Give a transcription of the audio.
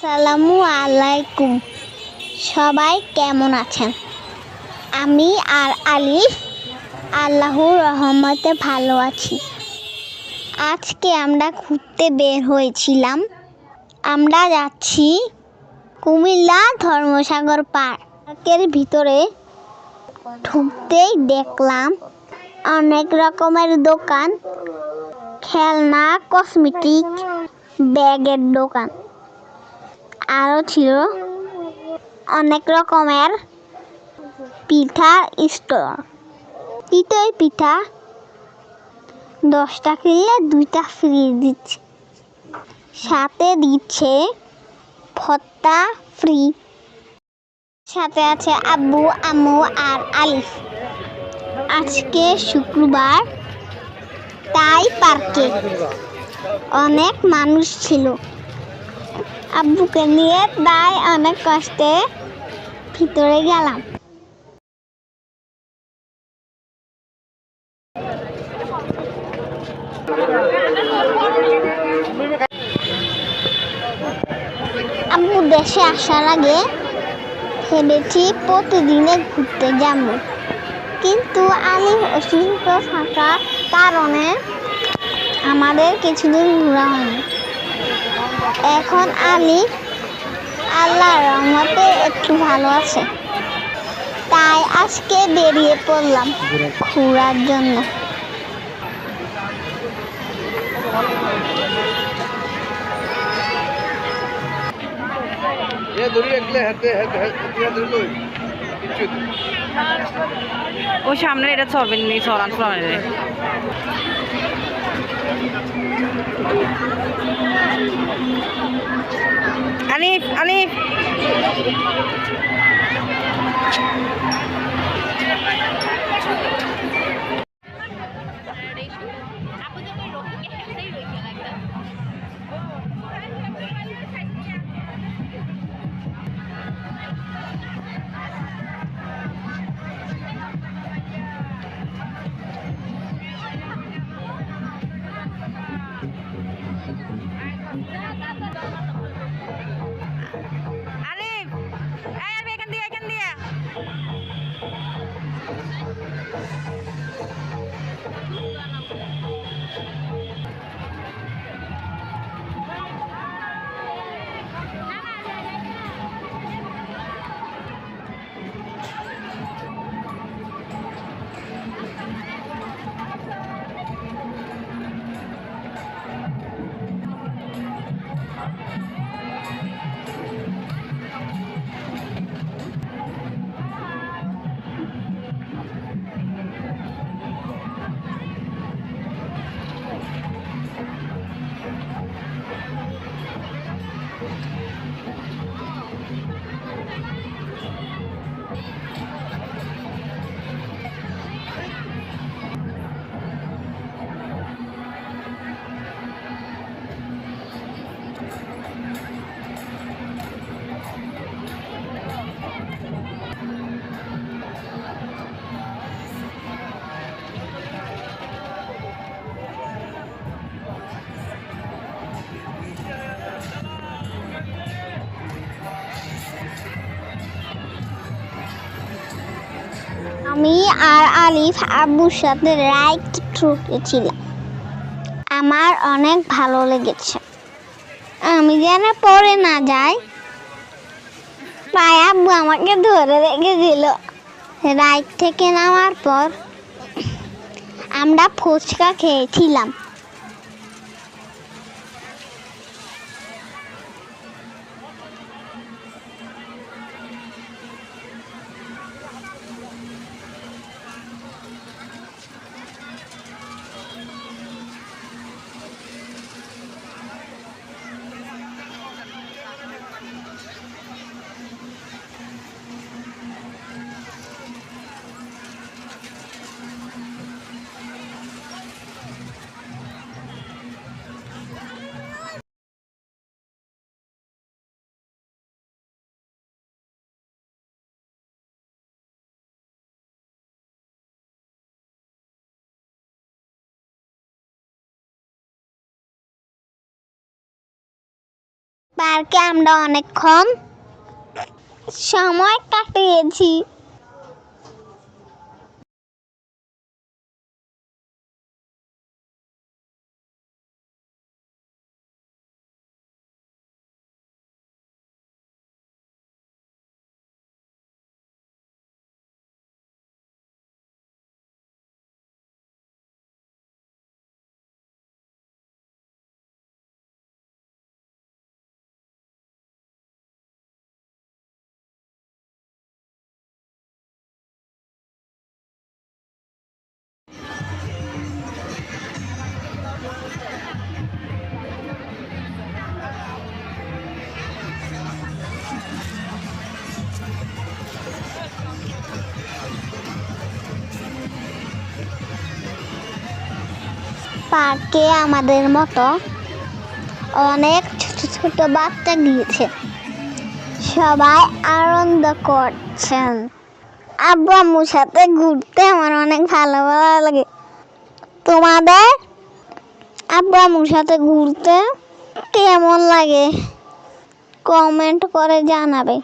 আসসালামু আলাইকুম। সবাই কেমন আছেন? আমি আর আলিফ আল্লাহর রহমতে ভালো আছি। আজকে আমরা ঘুরতে বের হয়েছিলাম। আমরা যাচ্ছি কুমিল্লা ধর্মসাগর পার্কের ভিতরে ঢুকতেই দেখলাম অনেক রকমের দোকান, খেলনা, কসমেটিক, ব্যাগের দোকান। আরও ছিল অনেক রকমের পিঠার স্টোর। চিতই পিঠা 10 টাকা কিনলে 2টা ফ্রি দিচ্ছে, সাথে দিচ্ছে ভর্তা ফ্রি। সাথে আছে আব্বু, আম্মু আর আলিফ। আজকে শুক্রবার, তাই পার্কে অনেক মানুষ ছিল। আব্বুকে নিয়ে তাই অনেক কষ্টে ভিতরে গেলাম। আব্বু দেশে আসার আগে ভেবেছি প্রতিদিনে ঘুরতে যাব, কিন্তু আলিফ অসুস্থ থাকার কারণে আমাদের কিছুদিন ঘোরা হয়নি। এখন আলিফ আল্লাহর রহমতে একটু ভালো আছে, তাই আজকে বেরিয়ে পড়লাম ঘোরার জন্য। ও সামনে এটা চলবেন নি চলান ফ্লারে আলিফ আলিফ আমি আর আলিফ আব্বুর সাথে রাইড ঢুকেছিলাম। আমার অনেক ভালো লেগেছে। আমি যেন পড়ে না যাই, তাই আব্বু আমাকে ধরে রেখেছিল। রাইড থেকে নামার পর আমরা ফুচকা খেয়েছিলাম। পার্কে আমরা অনেকক্ষণ সময় কাটিয়েছি। পার্কে আমাদের মতো অনেক ছোট ছোট বাচ্চা গিয়েছে, সবাই আনন্দ করছেন। আব্বু আম্মুর সাথে ঘুরতে আমার অনেক ভালো লাগে। তোমাদের আব্বু আম্মুর সাথে ঘুরতে কেমন লাগে কমেন্ট করে জানাবে।